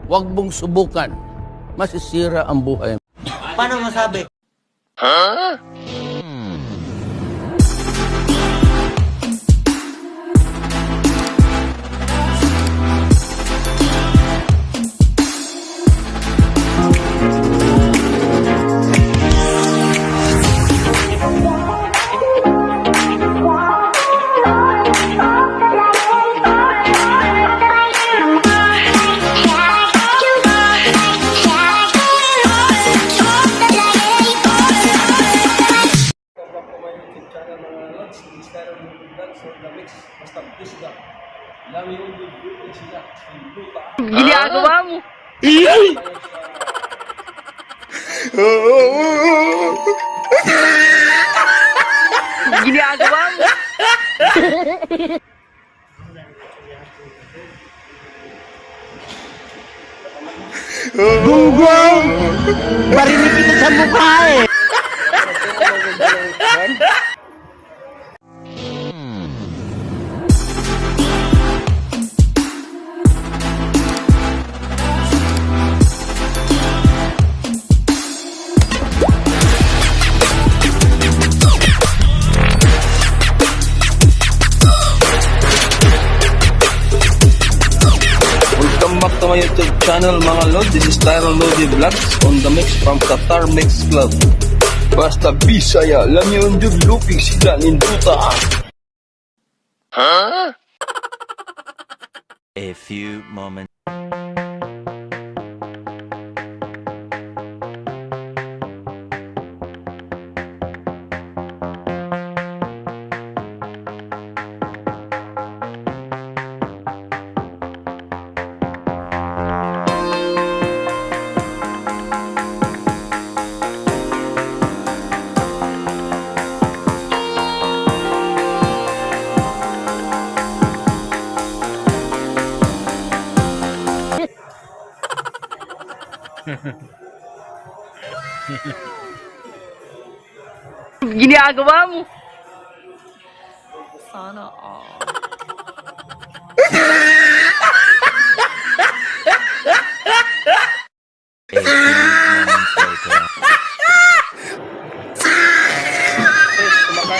Huwag mong subukan. Masisira ang buhay mo. Paano masabi? Ginagawa mo. Ginagawa mo. Gunggong! Barinig kita sa mukha eh! Welcome back to my YouTube channel mga Lord. This is Tyron Lodi Vlogs on the mix from Qatar Mix Club. Basta Bisaya, alam niyo yung lupig sila ninduta. A few moments. Ginagawa mo. Sana all. A few moments later.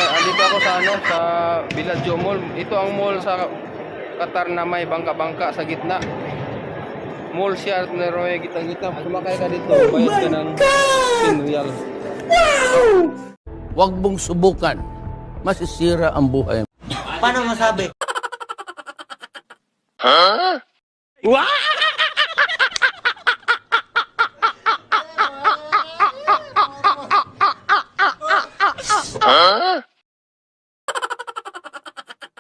Andito ako sa sa Villaggio Mall. Ito ang mall sa Qatar na may bangka-bangka sa gitna. Mall siya at meron may gitang-gitang. Sumakay ka dito, bayad ka ng 10 real. Huwag mong subukan. Masisira ang buhay mo. Paano masabi?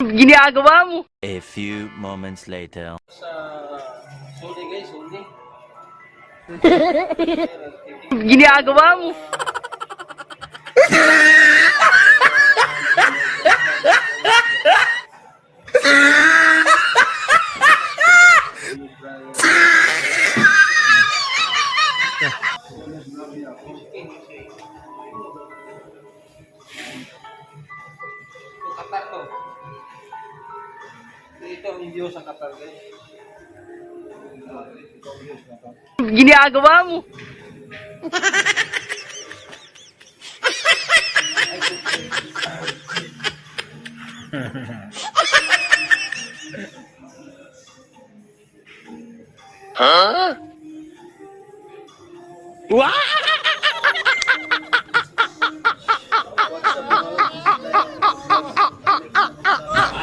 Ginagawa mo. A few moments later. Suli guys, suli. Ginagawa mo. Qatar to. Ito ang view sa Qatar guys. Ginagawa mo.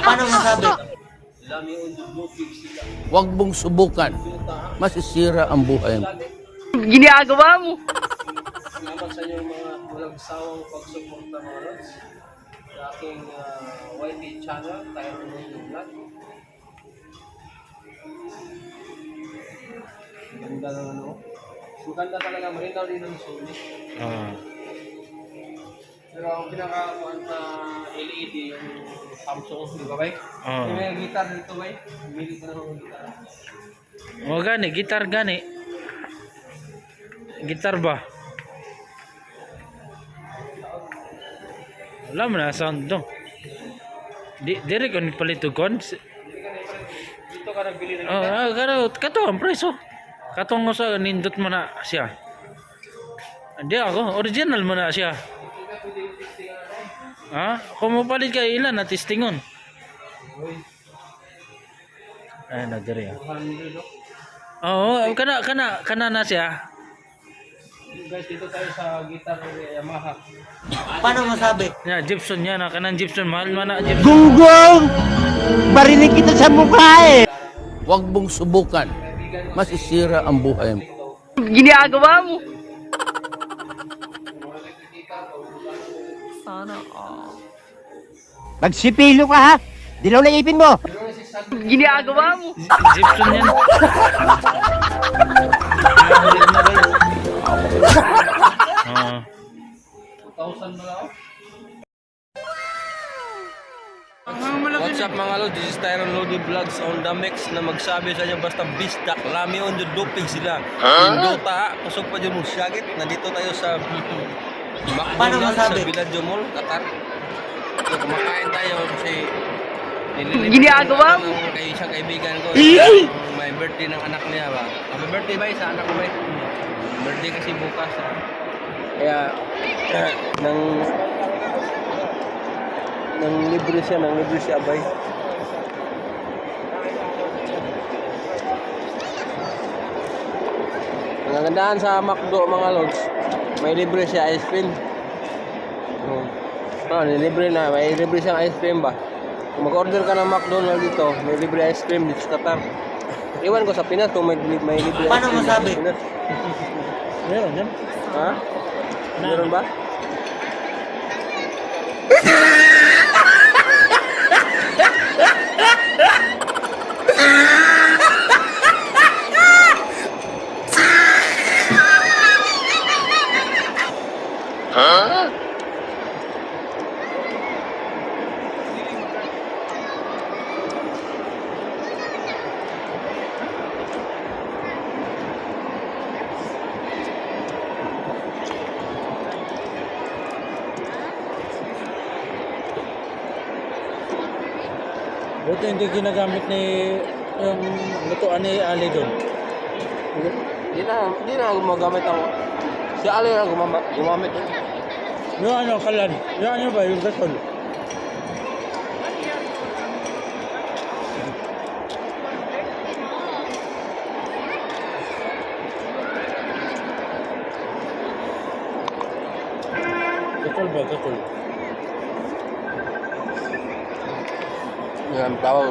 Paano masabi? Huwag mong subukan. Masisira ang buhay mo. Ginagawa mo. Salamat sa inyo mga walang sawang pagsuporta mga Lods. Sa aking YT channel, Tyron Lodi Vlog. Ganda ng ano. Maganda talaga, marinaw din ang Sony. Pero ang pinaka-kuhan na LED yung Samsung, di ba bay? Yung may guitar dito bay? Pumili ka na ng guitar. Oh, gani, gitar gani. Gitar ba? Wala mo na sound dong. Dire ko ni palito kon. Dito ka nagbili ng Oh, kato ang preso. Katong sa nindot mo na siya. Hindi ako, original mo na siya. Ha? Kung mapalit ka ilan na testingon. Ay, nagdiri. Oo, kana na siya. Guys, dito tayo sa guitar Yamaha. Paano masabi? Ya, Gibson yan, kanang Gibson, mahal man na Gibson. Gunggong! Barinig kita sa mukha eh! Huwag mong subukan. Masisira ang buhay mo. Ginagawa mo. Magsipilo ka ha! Dilaw na ipin mo! Ginagawa mo. Gibson yan. Oo. 2,000 na lang. What's up mga lord? This is Tyron Lodi Vlogs on the mix na magsabi sa inyo basta bistak, lami on the doping sila. Yung Dota, kusog pa dyan mong syagit. Nandito tayo sa Paano McDonald's sa masabi? Villaggio Mall, Qatar. So kumakain tayo kasi Ginagawa mo. kay isang kaibigan ko. May birthday ng anak niya ba? Happy birthday ba sa anak ko ba? Birthday kasi bukas. Kaya nang libre siya bay. Ang gandaan sa McDo mga lods, may libre siya ice cream. May libre siyang ice cream ba? Kung mag-order ka ng McDonald's dito, may libre ice cream dito sa Qatar. Iwan ko sa Pinas kung may libre ice cream. Paano masabi? sa Pinas. Meron yan. Ha? Meron ba? Buto hindi ginagamit ni yung lutuan ni Ali doon. Hindi na gumagamit ako. Si Ali na gumamit. Yung ano, kalan. Yung ano ba, yung gasol. Gasol ba, gasol. Yan, tawag.